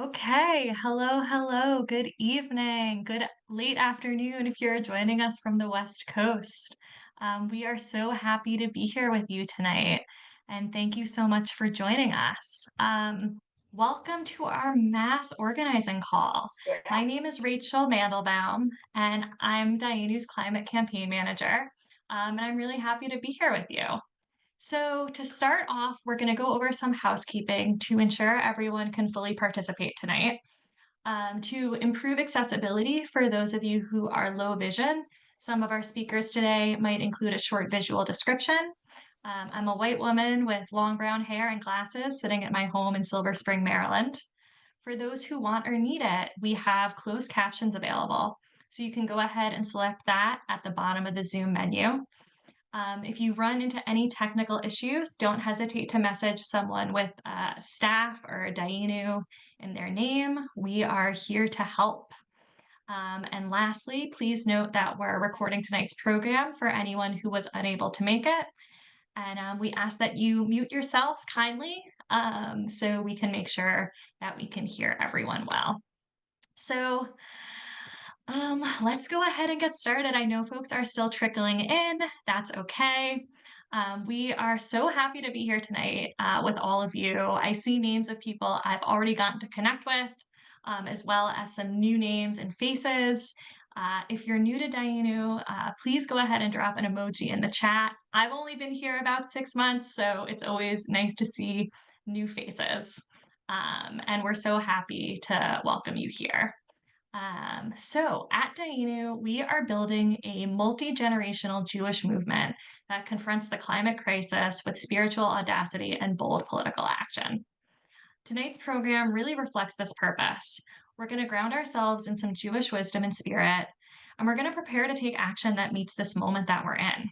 Okay, hello, good evening, good late afternoon if you're joining us from the West Coast. We are so happy to be here with you tonight, and thank you so much for joining us. Welcome to our mass organizing call. My name is Rachel Mandelbaum, and I'm Dayenu's Climate Campaign Manager, and I'm really happy to be here with you. So, to start off, we're going to go over some housekeeping to ensure everyone can fully participate tonight. To improve accessibility for those of you who are low vision, some of our speakers today might include a short visual description. I'm a white woman with long brown hair and glasses sitting at my home in Silver Spring, Maryland. For those who want or need it, we have closed captions available. So you can go ahead and select that at the bottom of the Zoom menu. If you run into any technical issues, don't hesitate to message someone with staff or Dayenu in their name. We are here to help. And lastly, please note that we're recording tonight's program for anyone who was unable to make it. And we ask that you mute yourself kindly so we can make sure that we can hear everyone well. So let's go ahead and get started. I know folks are still trickling in. That's okay. We are so happy to be here tonight with all of you. I see names of people I've already gotten to connect with, as well as some new names and faces. If you're new to Dayenu, please go ahead and drop an emoji in the chat. I've only been here about 6 months, so it's always nice to see new faces. And we're so happy to welcome you here. So at Dayenu, we are building a multi-generational Jewish movement that confronts the climate crisis with spiritual audacity and bold political action. Tonight's program really reflects this purpose. We're going to ground ourselves in some Jewish wisdom and spirit, and we're going to prepare to take action that meets this moment that we're in.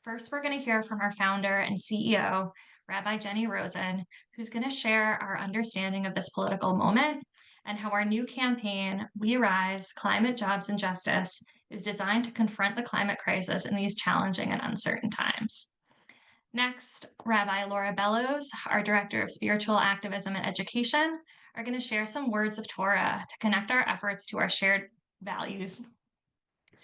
First, we're going to hear from our founder and CEO, Rabbi Jenny Rosen, who's going to share our understanding of this political moment and how our new campaign, We Rise, Climate, Jobs, and Justice, is designed to confront the climate crisis in these challenging and uncertain times. Next, Rabbi Laura Bellows, our Director of Spiritual Activism and Education, are going to share some words of Torah to connect our efforts to our shared values,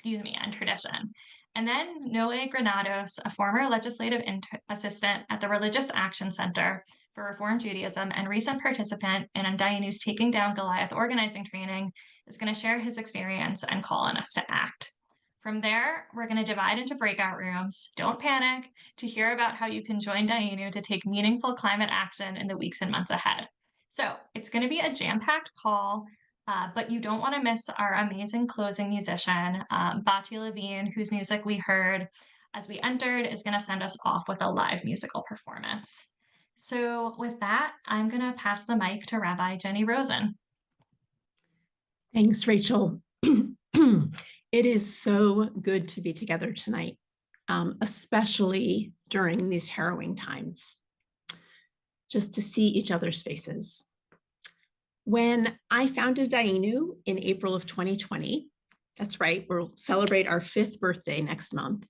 and tradition. And then Noe Granados, a former legislative assistant at the Religious Action Center for Reform Judaism and recent participant in Dayenu's Taking Down Goliath organizing training, is going to share his experience and call on us to act. From there, we're going to divide into breakout rooms, don't panic, to hear about how you can join Dayenu to take meaningful climate action in the weeks and months ahead. So it's going to be a jam-packed call, but you don't want to miss our amazing closing musician, Bati Levine, whose music we heard as we entered is going to send us off with a live musical performance. So with that, I'm going to pass the mic to Rabbi Jenny Rosen. Thanks, Rachel. It is so good to be together tonight, especially during these harrowing times, just to see each other's faces. When I founded Dayenu in April of 2020, that's right, we'll celebrate our 5th birthday next month.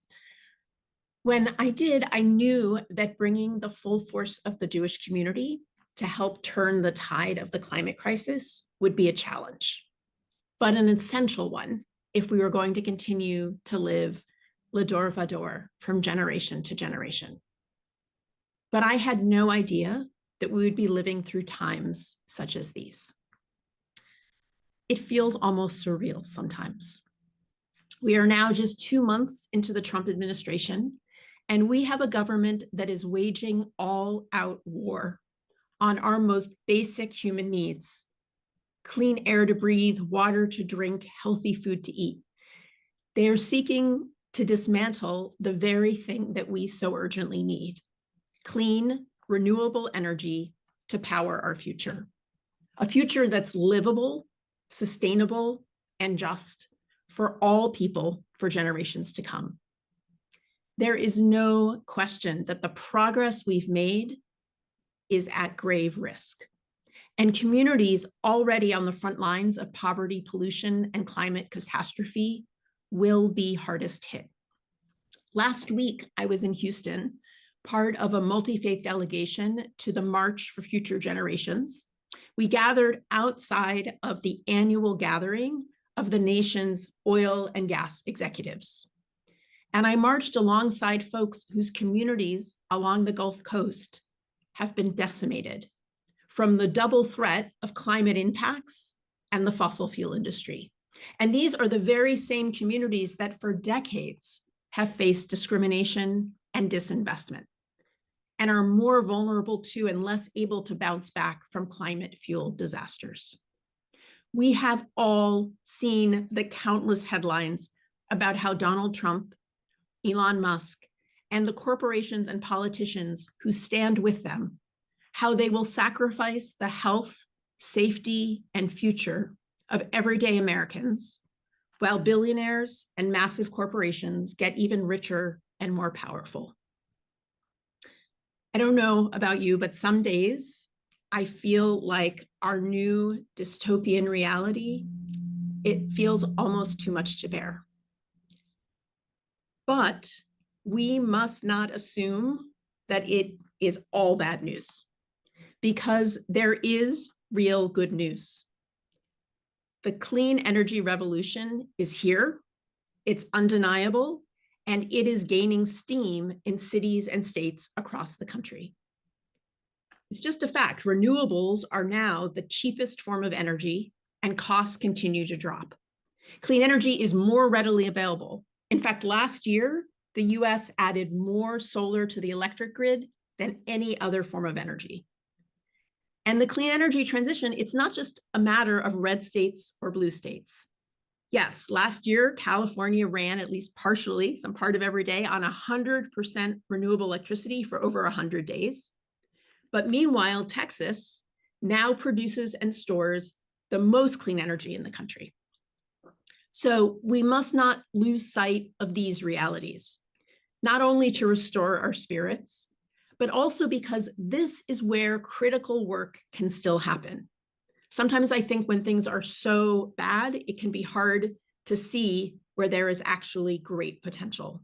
When I did, I knew that bringing the full force of the Jewish community to help turn the tide of the climate crisis would be a challenge, but an essential one if we were going to continue to live Lador Vador from generation to generation. But I had no idea that we would be living through times such as these. It feels almost surreal sometimes. We are now just 2 months into the Trump administration, and we have a government that is waging all-out war on our most basic human needs: clean air to breathe, water to drink, healthy food to eat. They are seeking to dismantle the very thing that we so urgently need: clean, renewable energy to power our future. A future that's livable, sustainable, and just for all people for generations to come. There is no question that the progress we've made is at grave risk. And communities already on the front lines of poverty, pollution, and climate catastrophe will be hardest hit. Last week, I was in Houston, part of a multi-faith delegation to the March for Future Generations. we gathered outside of the annual gathering of the nation's oil and gas executives. And I marched alongside folks whose communities along the Gulf Coast have been decimated from the double threat of climate impacts and the fossil fuel industry. And these are the very same communities that for decades have faced discrimination and disinvestment and are more vulnerable to and less able to bounce back from climate-fueled disasters. We have all seen the countless headlines about how Donald Trump, Elon Musk, and the corporations and politicians who stand with them, how they will sacrifice the health, safety, and future of everyday Americans, while billionaires and massive corporations get even richer and more powerful. I don't know about you, but some days I feel like our new dystopian reality, it feels almost too much to bear. But we must not assume that it is all bad news, because there is real good news. The clean energy revolution is here, it's undeniable, and it is gaining steam in cities and states across the country. It's just a fact. Renewables are now the cheapest form of energy, and costs continue to drop. Clean energy is more readily available. In fact, last year, the US added more solar to the electric grid than any other form of energy. And the clean energy transition, it's not just a matter of red states or blue states. Yes, last year, California ran at least partially, some part of every day, on 100% renewable electricity for over 100 days. But meanwhile, Texas now produces and stores the most clean energy in the country. So we must not lose sight of these realities, not only to restore our spirits, but also because this is where critical work can still happen. Sometimes I think when things are so bad, it can be hard to see where there is actually great potential.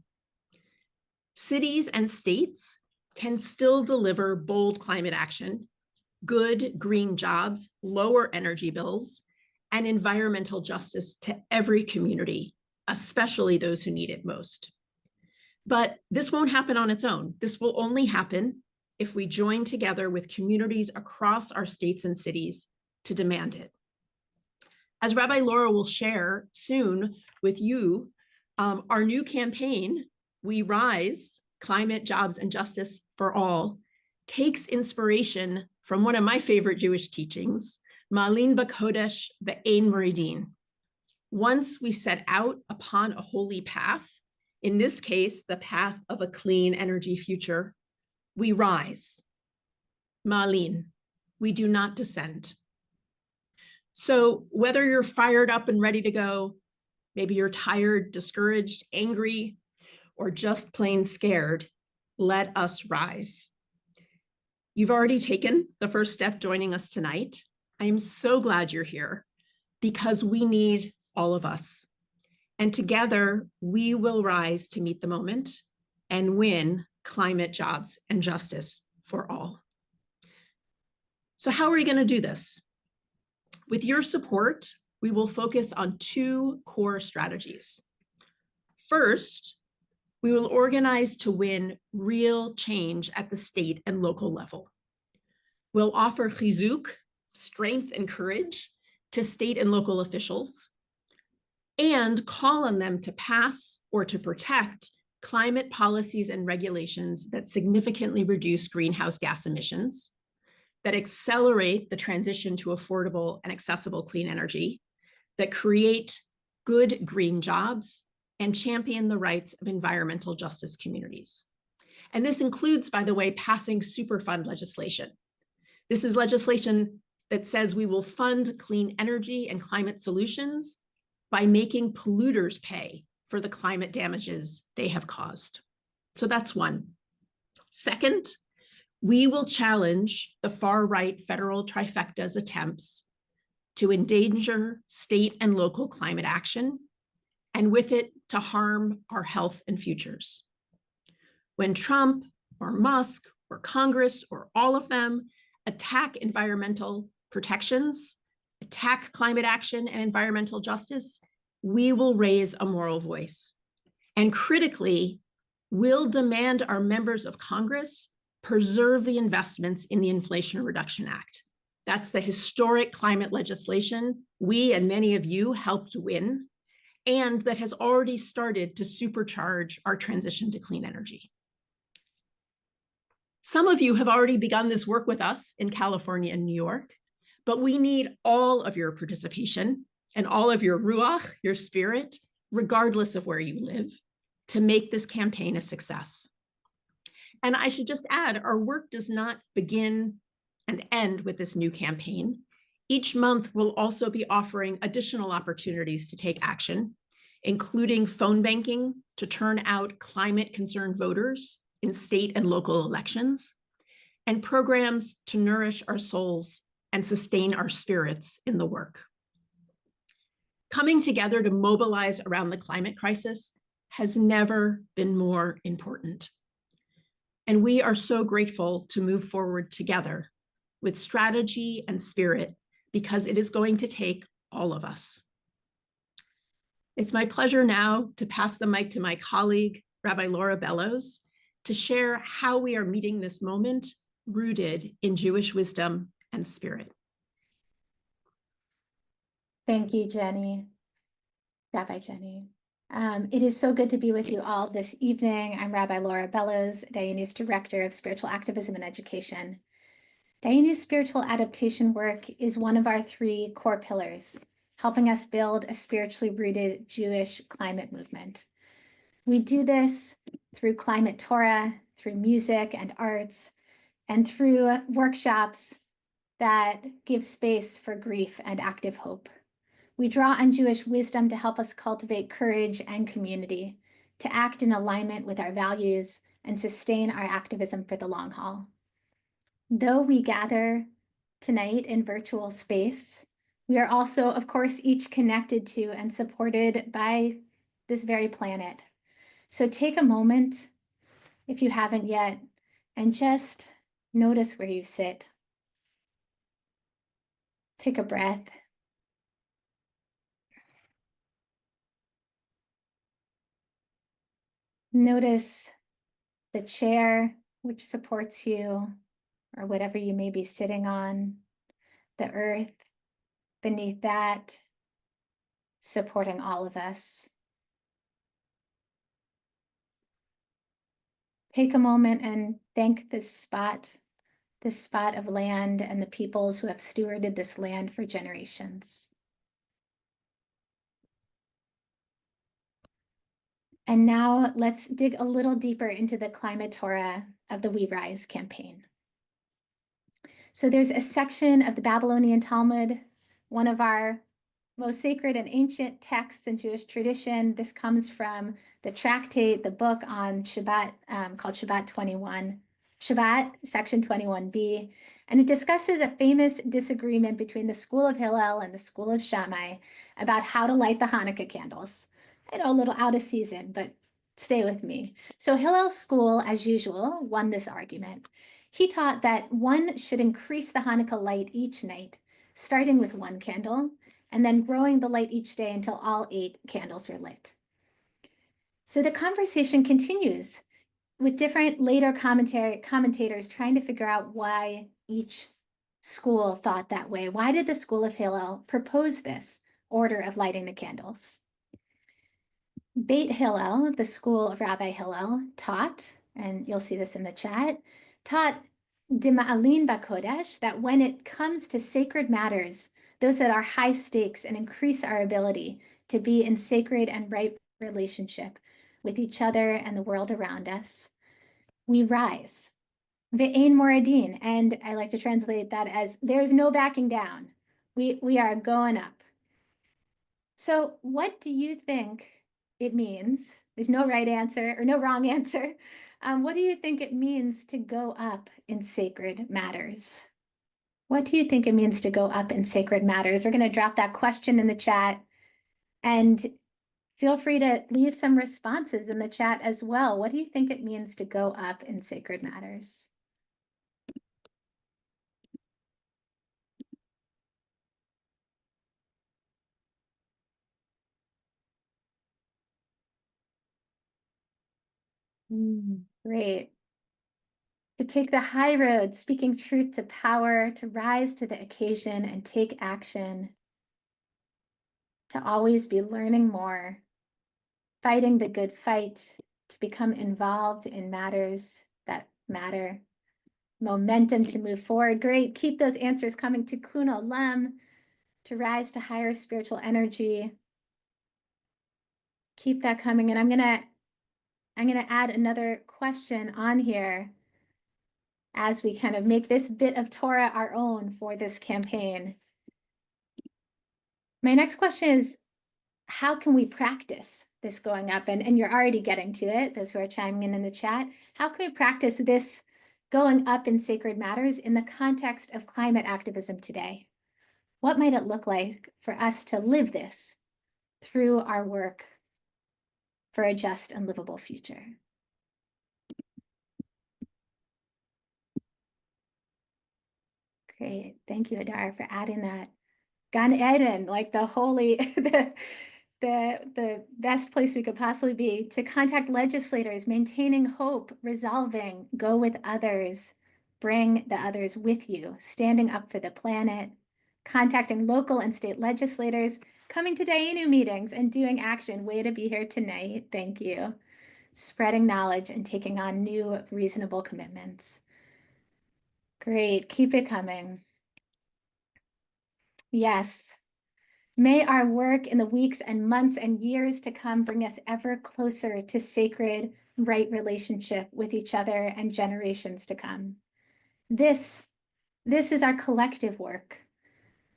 Cities and states can still deliver bold climate action, good green jobs, lower energy bills, and environmental justice to every community, especially those who need it most. But this won't happen on its own. This will only happen if we join together with communities across our states and cities to demand it. As Rabbi Laura will share soon with you, our new campaign, We Rise, Climate, Jobs, and Justice for All, takes inspiration from one of my favorite Jewish teachings, Ma'alin B'Kodesh Be'ein Moridin. Once we set out upon a holy path, in this case, the path of a clean energy future, we rise. Ma'alin, we do not descend. So whether you're fired up and ready to go, maybe you're tired, discouraged, angry, or just plain scared, let us rise. You've already taken the first step joining us tonight. I am so glad you're here because we need all of us. And together we will rise to meet the moment and win climate, jobs, and justice for all. So how are we going to do this? With your support, we will focus on two core strategies. First, we will organize to win real change at the state and local level. We'll offer chizuk, strength and courage, to state and local officials, and call on them to pass or to protect climate policies and regulations that significantly reduce greenhouse gas emissions, that accelerate the transition to affordable and accessible clean energy, that create good green jobs, and champion the rights of environmental justice communities. And this includes, by the way, passing Superfund legislation. This is legislation that says we will fund clean energy and climate solutions by making polluters pay for the climate damages they have caused. So that's one. Second, we will challenge the far-right federal trifecta's attempts to endanger state and local climate action, and with it to harm our health and futures. When Trump or Musk or Congress or all of them attack environmental protections, attack climate action and environmental justice, we will raise a moral voice. And critically, we'll demand our members of Congress preserve the investments in the Inflation Reduction Act. That's the historic climate legislation we and many of you helped win, and that has already started to supercharge our transition to clean energy. Some of you have already begun this work with us in California and New York, but we need all of your participation and all of your ruach, your spirit, regardless of where you live, to make this campaign a success. And I should just add, our work does not begin and end with this new campaign. Each month, we'll also be offering additional opportunities to take action, including phone banking to turn out climate-concerned voters in state and local elections, and programs to nourish our souls and sustain our spirits in the work. Coming together to mobilize around the climate crisis has never been more important. And we are so grateful to move forward together with strategy and spirit, because it is going to take all of us. It's my pleasure now to pass the mic to my colleague, Rabbi Laura Bellows, to share how we are meeting this moment rooted in Jewish wisdom and spirit. Thank you, Jenny, Rabbi Jenny. It is so good to be with you all this evening. I'm Rabbi Laura Bellows, Dayenu's Director of Spiritual Activism and Education. Dayenu's spiritual adaptation work is one of our 3 core pillars, helping us build a spiritually rooted Jewish climate movement. We do this through climate Torah, through music and arts, and through workshops that give space for grief and active hope. We draw on Jewish wisdom to help us cultivate courage and community, to act in alignment with our values and sustain our activism for the long haul. Though we gather tonight in virtual space, we are also, of course, each connected to and supported by this very planet. So take a moment, if you haven't yet, and just notice where you sit. Take a breath. Notice the chair which supports you, or whatever you may be sitting on, the earth beneath that, supporting all of us. Take a moment and thank this spot of land and the peoples who have stewarded this land for generations. And now let's dig a little deeper into the climate Torah of the We Rise campaign. So there's a section of the Babylonian Talmud, one of our most sacred and ancient texts in Jewish tradition. This comes from the tractate, the book on Shabbat, called Shabbat 21, Shabbat, section 21b, and it discusses a famous disagreement between the school of Hillel and the school of Shammai about how to light the Hanukkah candles. I know, a little out of season, but stay with me. So Hillel's school, as usual, won this argument. He taught that one should increase the Hanukkah light each night, starting with 1 candle, and then growing the light each day until all 8 candles are lit. So the conversation continues with different later commentators trying to figure out why each school thought that way. Why did the school of Hillel propose this order of lighting the candles? Beit Hillel, the school of Rabbi Hillel, taught, and you'll see this in the chat, taught Dima'alin Bakodesh, that when it comes to sacred matters, those that are high stakes and increase our ability to be in sacred and right relationship with each other and the world around us, we rise. Ve'ein moradin, and I like to translate that as there's no backing down. We are going up. So what do you think it means? There's no right answer or no wrong answer. What do you think it means to go up in sacred matters? What do you think it means to go up in sacred matters? We're going to drop that question in the chat, and feel free to leave some responses in the chat as well. What do you think it means to go up in sacred matters? Great. To take the high road, speaking truth to power, to rise to the occasion and take action, to always be learning more, fighting the good fight, to become involved in matters that matter, momentum to move forward. Great. Keep those answers coming. To Kuno Lem, to rise to higher spiritual energy. Keep that coming. And I'm gonna add another question on here as we kind of make this bit of Torah our own for this campaign. My next question is, how can we practice this going up? And you're already getting to it, those who are chiming in the chat. How can we practice this going up in sacred matters in the context of climate activism today? What might it look like for us to live this through our work for a just and livable future? Great. Thank you, Adar, for adding that. Gan Eden, like the holy, the best place we could possibly be, to contact legislators, maintaining hope, resolving, go with others, bring the others with you, standing up for the planet, contacting local and state legislators, coming to Dayenu meetings and doing action. Way to be here tonight. Thank you. Spreading knowledge and taking on new reasonable commitments. Great. Keep it coming. Yes. May our work in the weeks and months and years to come bring us ever closer to sacred, right relationship with each other and generations to come. This is our collective work.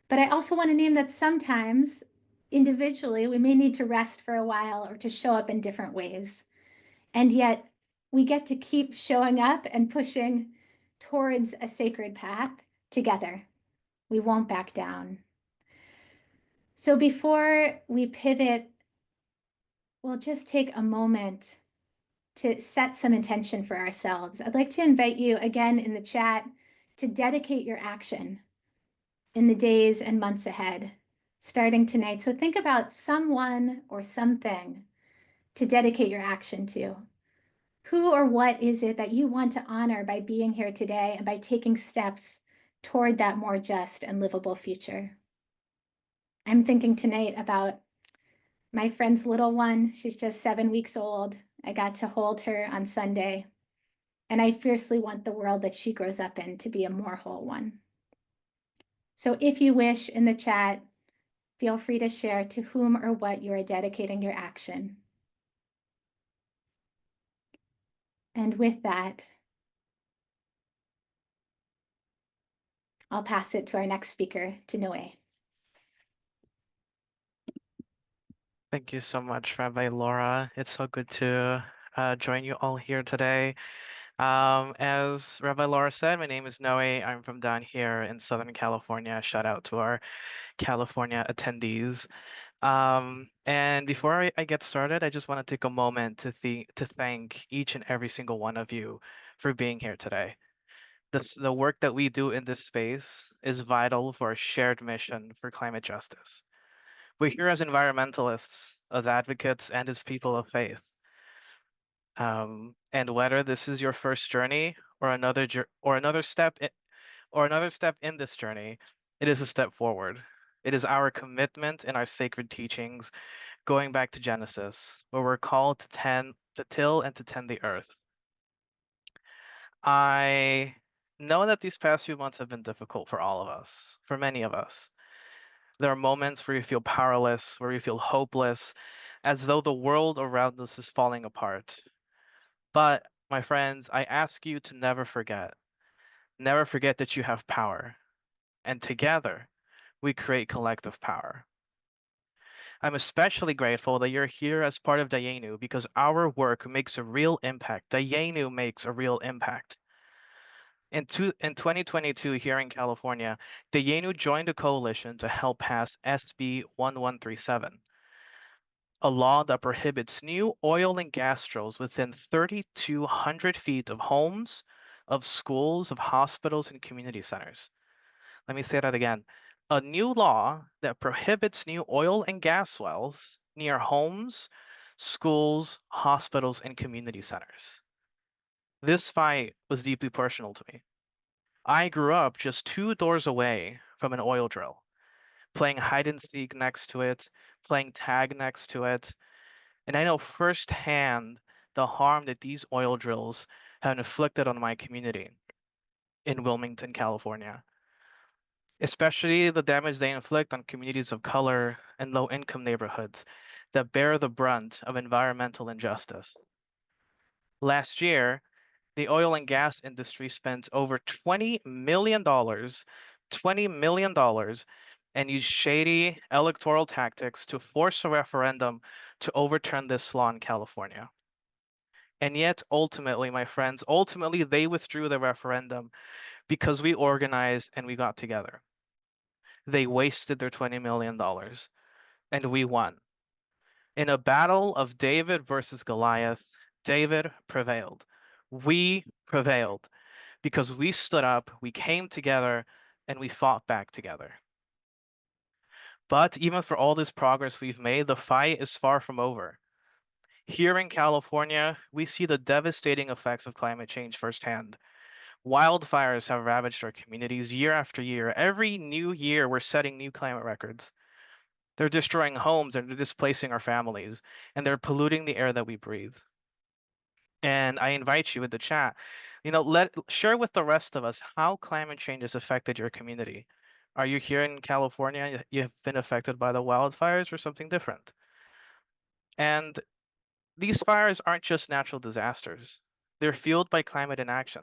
But I also want to name that sometimes, individually, we may need to rest for a while or to show up in different ways. And yet, we get to keep showing up and pushing towards a sacred path together. We won't back down. So before we pivot, we'll just take a moment to set some intention for ourselves. I'd like to invite you again in the chat to dedicate your action in the days and months ahead, starting tonight. So think about someone or something to dedicate your action to. Who or what is it that you want to honor by being here today and by taking steps toward that more just and livable future? I'm thinking tonight about my friend's little one. She's just 7 weeks old. I got to hold her on Sunday, and I fiercely want the world that she grows up in to be a more whole one. So if you wish, in the chat, feel free to share to whom or what you are dedicating your action. And with that, I'll pass it to our next speaker, to Noé. Thank you so much, Rabbi Laura. It's so good to join you all here today. As Rabbi Laura said, my name is Noe. I'm from down here in Southern California. Shout out to our California attendees. And before I get started, I just want to take a moment to thank each and every single one of you for being here today. The work that we do in this space is vital for our shared mission for climate justice. We're here as environmentalists, as advocates, and as people of faith. And whether this is your first journey or another step in this journey, it is a step forward. It is our commitment in our sacred teachings, going back to Genesis, where we're called to till and to tend the earth. I know that these past few months have been difficult for all of us, for many of us. There are moments where you feel powerless, where you feel hopeless, as though the world around us is falling apart. But, my friends, I ask you to never forget that you have power. And together, we create collective power. I'm especially grateful that you're here as part of Dayenu because our work makes a real impact. Dayenu makes a real impact. In 2022, here in California, Dayenu joined a coalition to help pass SB 1137, a law that prohibits new oil and gas drills within 3,200 feet of homes, of schools, of hospitals, and community centers. Let me say that again. A new law that prohibits new oil and gas wells near homes, schools, hospitals, and community centers. This fight was deeply personal to me. I grew up just 2 doors away from an oil drill, playing hide and seek next to it, playing tag next to it, and I know firsthand the harm that these oil drills have inflicted on my community in Wilmington, California, especially the damage they inflict on communities of color and low income neighborhoods that bear the brunt of environmental injustice. Last year, the oil and gas industry spent over $20 million, $20 million, and used shady electoral tactics to force a referendum to overturn this law in California. And yet, ultimately, my friends, ultimately, they withdrew the referendum because we organized and we got together. They wasted their $20 million, and we won. In a battle of David versus Goliath, David prevailed. We prevailed because we stood up, we came together, and we fought back together. But even for all this progress we've made, the fight is far from over. Here in California, we see the devastating effects of climate change firsthand. Wildfires have ravaged our communities year after year. Every new year, we're setting new climate records. They're destroying homes and they're displacing our families, and they're polluting the air that we breathe. And I invite you in the chat, let share with the rest of us how climate change has affected your community. Are you here in California? You've been affected by the wildfires or something different? And these fires aren't just natural disasters. They're fueled by climate inaction,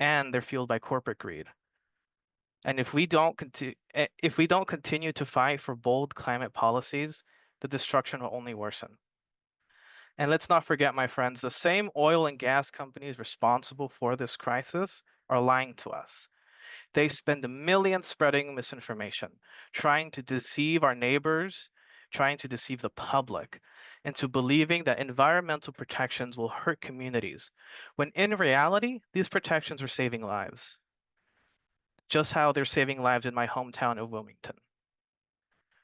and they're fueled by corporate greed. And if we don't continue to fight for bold climate policies, the destruction will only worsen. And let's not forget, my friends, the same oil and gas companies responsible for this crisis are lying to us. They spend millions spreading misinformation, trying to deceive our neighbors, trying to deceive the public into believing that environmental protections will hurt communities, when in reality, these protections are saving lives, just how they're saving lives in my hometown of Wilmington.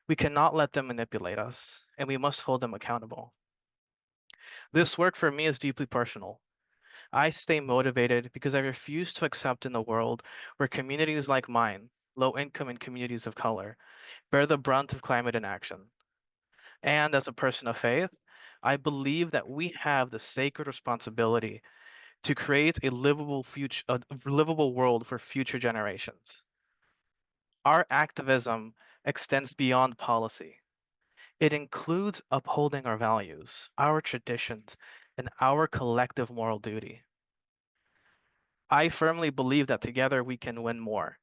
We cannot let them manipulate us, and we must hold them accountable. This work for me is deeply personal. I stay motivated because I refuse to accept in the world where communities like mine, low income and communities of color, bear the brunt of climate inaction. And as a person of faith, I believe that we have the sacred responsibility to create a livable world for future generations. Our activism extends beyond policy. It includes upholding our values, our traditions, and our collective moral duty. I firmly believe that together we can win more.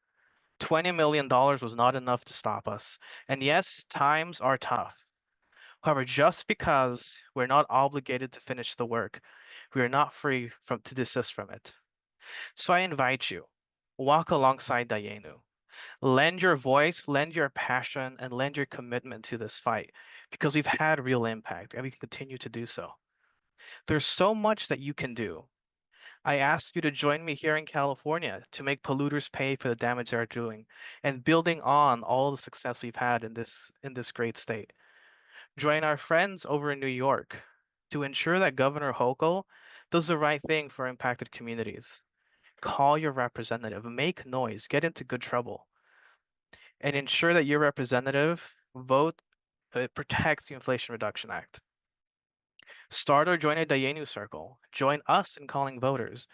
$20 million was not enough to stop us. And yes, times are tough. However, just because we're not obligated to finish the work, we are not free to desist from it. So I invite you, walk alongside Dayenu. Lend your voice, lend your passion, and lend your commitment to this fight because we've had real impact and we can continue to do so. There's so much that you can do. I ask you to join me here in California to make polluters pay for the damage they're doing and building on all the success we've had in this great state. Join our friends over in New York to ensure that Governor Hochul does the right thing for impacted communities. Call your representative, make noise, get into good trouble, and ensure that your representative vote protects the Inflation Reduction Act. Start or join a Dayenu circle. Join us in calling voters.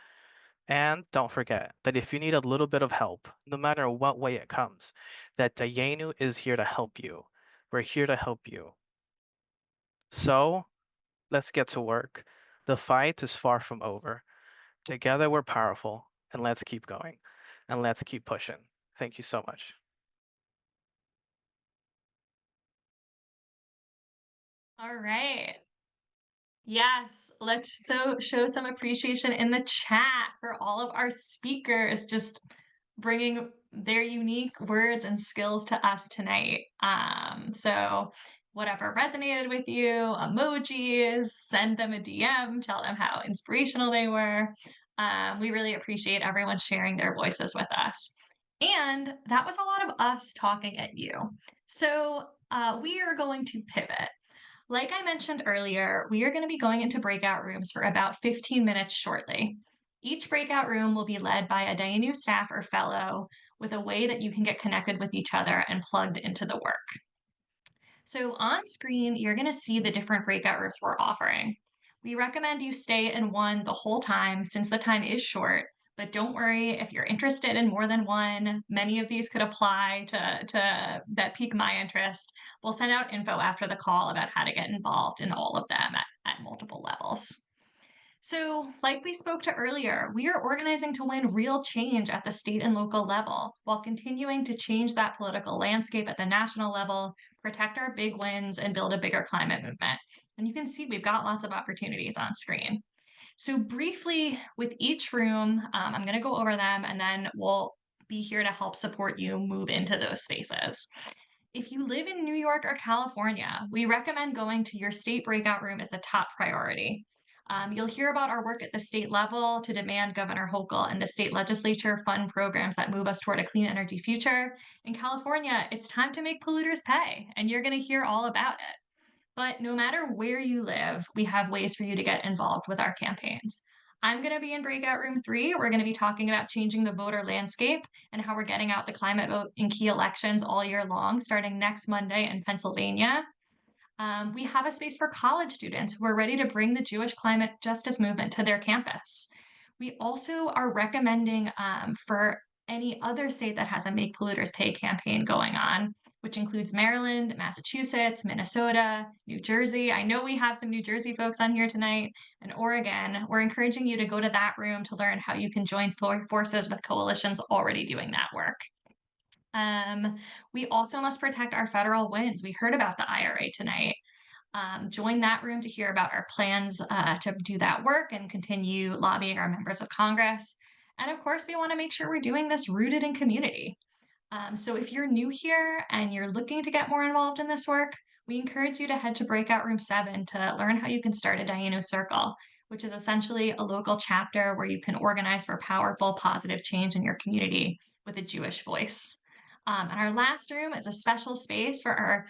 And don't forget that if you need a little bit of help, no matter what way it comes, that Dayenu is here to help you. We're here to help you. So let's get to work. The fight is far from over. Together we're powerful, and let's keep going, and let's keep pushing. Thank you so much. All right. Yes, let's show some appreciation in the chat for all of our speakers just bringing their unique words and skills to us tonight. So whatever resonated with you, emojis, send them a DM, tell them how inspirational they were. We really appreciate everyone sharing their voices with us. And that was a lot of us talking at you. So we are going to pivot. Like I mentioned earlier, we are going to be going into breakout rooms for about 15 minutes shortly. Each breakout room will be led by a Dayenu staff or fellow with a way that you can get connected with each other and plugged into the work. So on screen, you're going to see the different breakout rooms we're offering. We recommend you stay in one the whole time since the time is short, but don't worry if you're interested in more than one. Many of these could apply to that pique my interest. We'll send out info after the call about how to get involved in all of them at multiple levels. So, like we spoke to earlier, we are organizing to win real change at the state and local level while continuing to change that political landscape at the national level, protect our big wins, and build a bigger climate movement. And you can see we've got lots of opportunities on screen. So, briefly, with each room, I'm going to go over them and then we'll be here to help support you move into those spaces. If you live in New York or California, we recommend going to your state breakout room as the top priority. You'll hear about our work at the state level to demand Governor Hochul and the state legislature fund programs that move us toward a clean energy future. In California, it's time to make polluters pay, and you're going to hear all about it. But no matter where you live, we have ways for you to get involved with our campaigns. I'm going to be in breakout room 3. We're going to be talking about changing the voter landscape and how we're getting out the climate vote in key elections all year long, starting next Monday in Pennsylvania. We have a space for college students who are ready to bring the Jewish climate justice movement to their campus. We also are recommending for any other state that has a Make Polluters Pay campaign going on, which includes Maryland, Massachusetts, Minnesota, New Jersey. I know we have some New Jersey folks on here tonight, and Oregon. We're encouraging you to go to that room to learn how you can join forces with coalitions already doing that work. We also must protect our federal wins. We heard about the IRA tonight. Join that room to hear about our plans to do that work and continue lobbying our members of Congress. And of course, we want to make sure we're doing this rooted in community. So if you're new here and you're looking to get more involved in this work, we encourage you to head to Breakout Room 7 to learn how you can start a Dayenu Circle, which is essentially a local chapter where you can organize for powerful, positive change in your community with a Jewish voice. And our last room is a special space for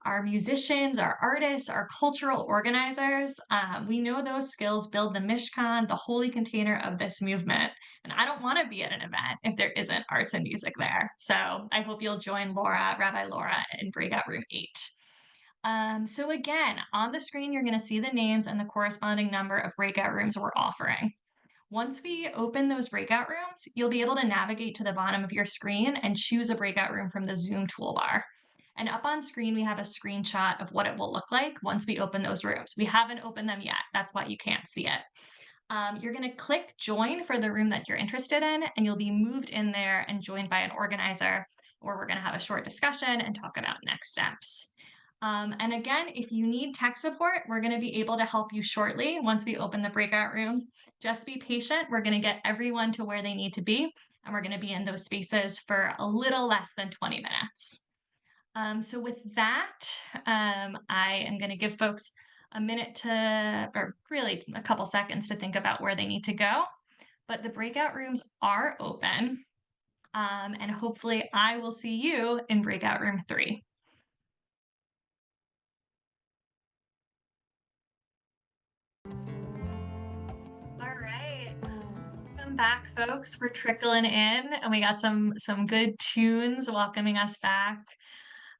our musicians, our artists, our cultural organizers. We know those skills build the Mishkan, the holy container of this movement. And I don't want to be at an event if there isn't arts and music there. So I hope you'll join Rabbi Laura, in breakout room 8. So again, on the screen, you're going to see the names and the corresponding number of breakout rooms we're offering. Once we open those breakout rooms, you'll be able to navigate to the bottom of your screen and choose a breakout room from the Zoom toolbar. And up on screen, we have a screenshot of what it will look like once we open those rooms. We haven't opened them yet. That's why you can't see it. You're going to click join for the room that you're interested in, and you'll be moved in there and joined by an organizer, where we're going to have a short discussion and talk about next steps. And again, if you need tech support, we're going to be able to help you shortly once we open the breakout rooms. Just be patient. We're going to get everyone to where they need to be, and we're going to be in those spaces for a little less than 20 minutes. So with that, I am going to give folks a minute to, or really a couple seconds to think about where they need to go. But the breakout rooms are open, and hopefully I will see you in breakout room 3. All right. Welcome back, folks. We're trickling in, and we got some good tunes welcoming us back.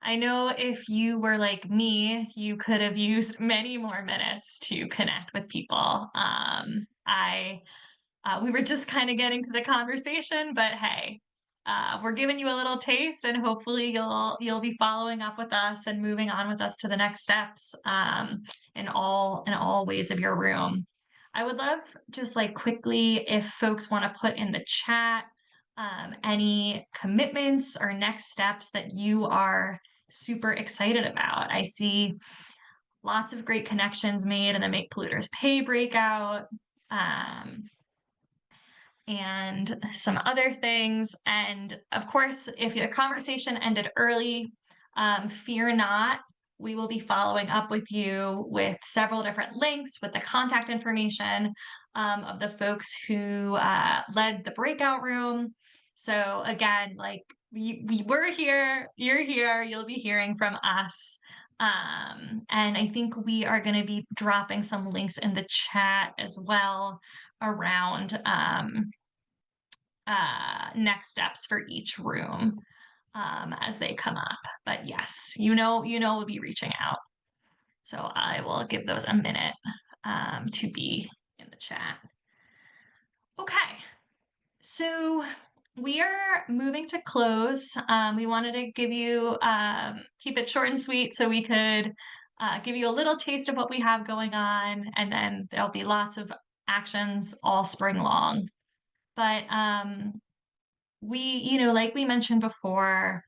I know if you were like me, you could have used many more minutes to connect with people. We were just kind of getting to the conversation, but hey, we're giving you a little taste, and hopefully you'll be following up with us and moving on with us to the next steps in all ways of your room. I would love just like quickly if folks want to put in the chat any commitments or next steps that you are super excited about. I see lots of great connections made in the Make Polluters Pay breakout. And some other things. And of course, if the conversation ended early, fear not. We will be following up with you with several different links with the contact information of the folks who led the breakout room. So again, like we were here, you're here, you'll be hearing from us. And I think we are going to be dropping some links in the chat as well around next steps for each room as they come up. But yes, we'll be reaching out. So I will give those a minute to be in the chat. Okay, so we are moving to close. We wanted to give you keep it short and sweet so we could give you a little taste of what we have going on, and then there'll be lots of actions all spring long. But like we mentioned before,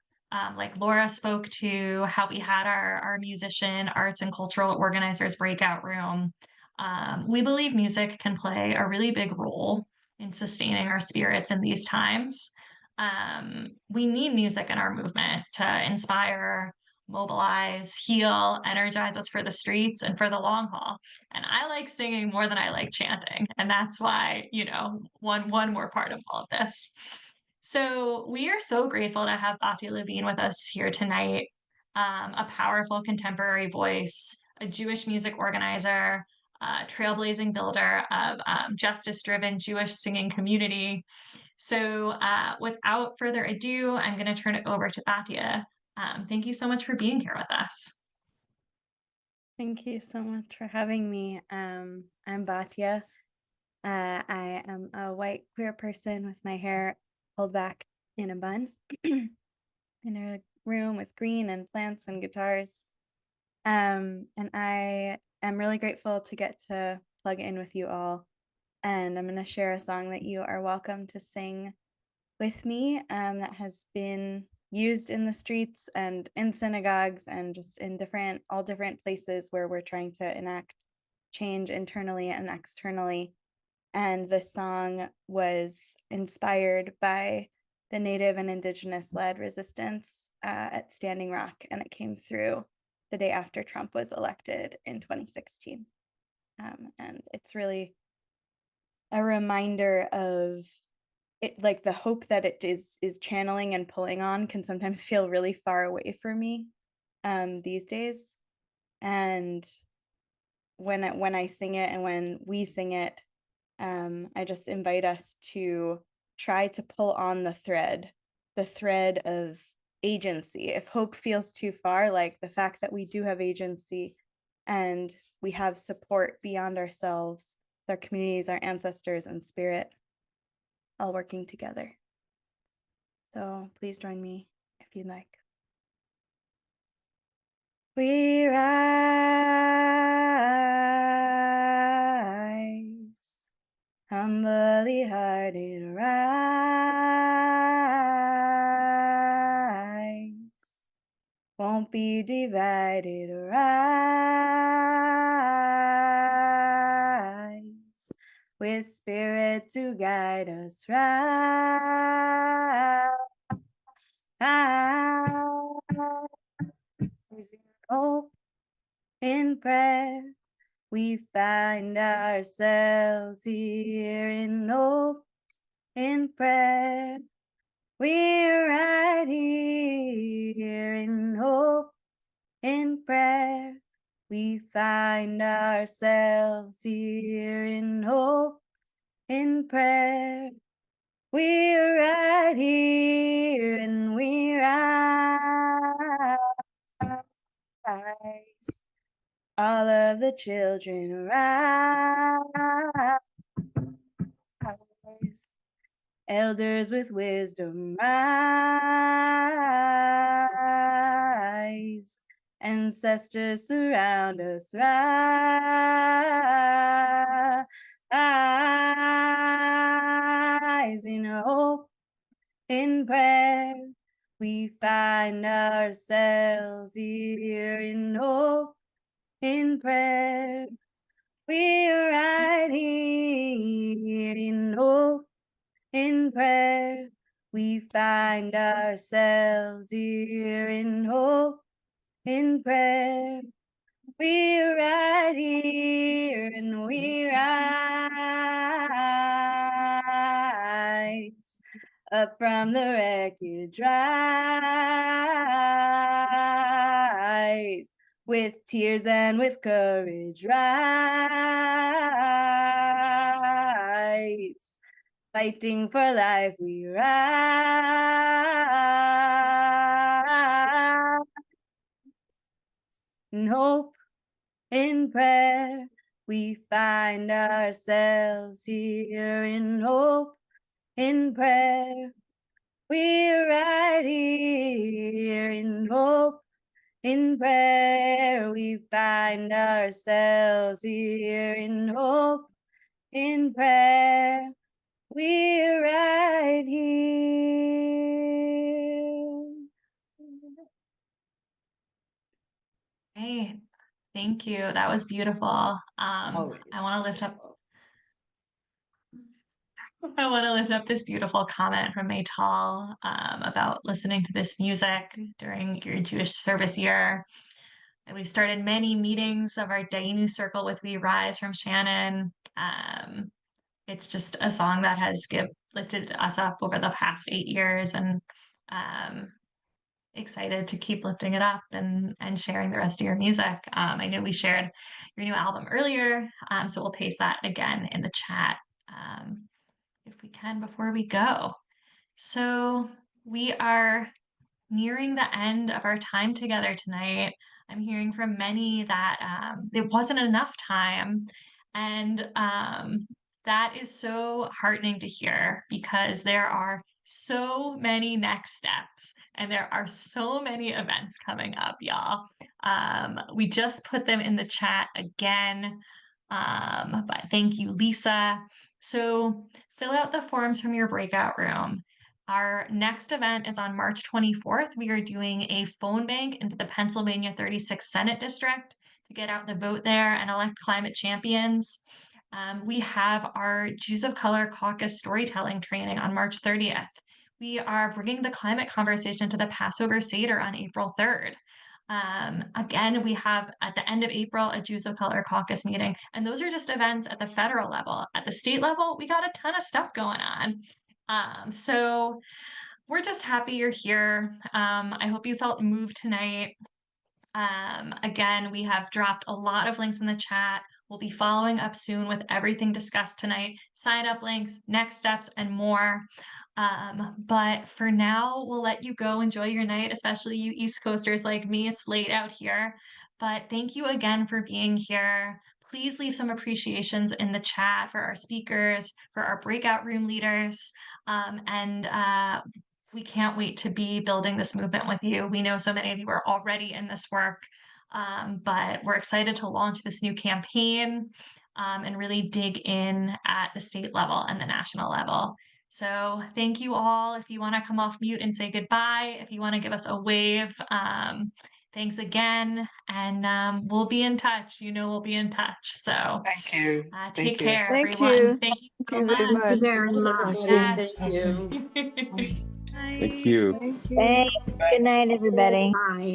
like Laura spoke to how we had our musician, arts, and cultural organizers breakout room. We believe music can play a really big role in sustaining our spirits in these times. We need music in our movement to inspire, mobilize, heal, energize us for the streets and for the long haul. And I like singing more than I like chanting. And that's why, one more part of all of this. So we are so grateful to have Batya Levine with us here tonight, a powerful contemporary voice, a Jewish music organizer, a trailblazing builder of justice-driven Jewish singing community. So without further ado, I'm going to turn it over to Batya. Thank you so much for being here with us. Thank you so much for having me. I'm Batya. I am a white queer person with my hair pulled back in a bun in a room with green and plants and guitars. And I am really grateful to get to plug in with you all. And I'm going to share a song that you are welcome to sing with me that has been used in the streets and in synagogues and just in all different places where we're trying to enact change internally and externally. And this song was inspired by the Native and Indigenous-led resistance at Standing Rock, and it came through the day after Trump was elected in 2016. And it's really a reminder of it, like the hope that it is channeling and pulling on can sometimes feel really far away for me these days. And when I sing it and when we sing it, I just invite us to try to pull on the thread of agency. If hope feels too far, like the fact that we do have agency and we have support beyond ourselves, our communities, our ancestors, and spirit, all working together. So please join me if you'd like. We rise, humbly hearted rise, won't be divided rise, with spirit to guide us rise. In hope, in prayer, we find ourselves here. In hope, in prayer, we're right here. In hope, in prayer, we find ourselves here. In hope, in prayer, we're right here, and we rise. All of the children rise. Elders with wisdom rise. Ancestors surround us rise. In hope, in prayer, we find ourselves here. In hope, in prayer, we're right here. In hope, in prayer, we find ourselves here. In hope, in prayer, we're right here, and we rise up from the wreckage, rise, with tears and with courage rise. Fighting for life we rise. In hope, in prayer, we find ourselves here. In hope, in prayer, we're right here. In hope, in prayer, we find ourselves here. In hope, in prayer, we're right here. Great. Thank you. That was beautiful. I want to lift up this beautiful comment from Maytal about listening to this music during your Jewish service year. And we started many meetings of our Dayenu circle with We Rise from Shannon. It's just a song that has lifted us up over the past 8 years, and excited to keep lifting it up and sharing the rest of your music. I know we shared your new album earlier, so we'll paste that again in the chat if we can before we go. So we are nearing the end of our time together tonight. I'm hearing from many that it wasn't enough time. And that is so heartening to hear, because there are so many next steps and there are so many events coming up, y'all. We just put them in the chat again. But thank you, Lisa. So fill out the forms from your breakout room. Our next event is on March 24th. We are doing a phone bank into the Pennsylvania 36th Senate District to get out the vote there and elect climate champions. We have our Jews of Color Caucus storytelling training on March 30th. We are bringing the climate conversation to the Passover Seder on April 3rd. Again, we have at the end of April a Jews of Color Caucus meeting, and those are just events at the federal level. At the state level, we got a ton of stuff going on. So we're just happy you're here. I hope you felt moved tonight. Again, we have dropped a lot of links in the chat. We'll be following up soon with everything discussed tonight, sign up links, next steps, and more. But for now, we'll let you go enjoy your night, especially you East Coasters like me. It's late out here. But thank you again for being here. Please leave some appreciations in the chat for our speakers, for our breakout room leaders, and we can't wait to be building this movement with you. We know so many of you are already in this work, but we're excited to launch this new campaign and really dig in at the state level and the national level. So thank you all. If you want to come off mute and say goodbye, if you want to give us a wave, thanks again. And we'll be in touch. We'll be in touch. So Thank you. take care, Thank everyone. you. Thank you so Thank you very much. Thank you very much. Yes. Thank you. Bye. Thank you. Thank you. Thanks. Good night, everybody. Bye.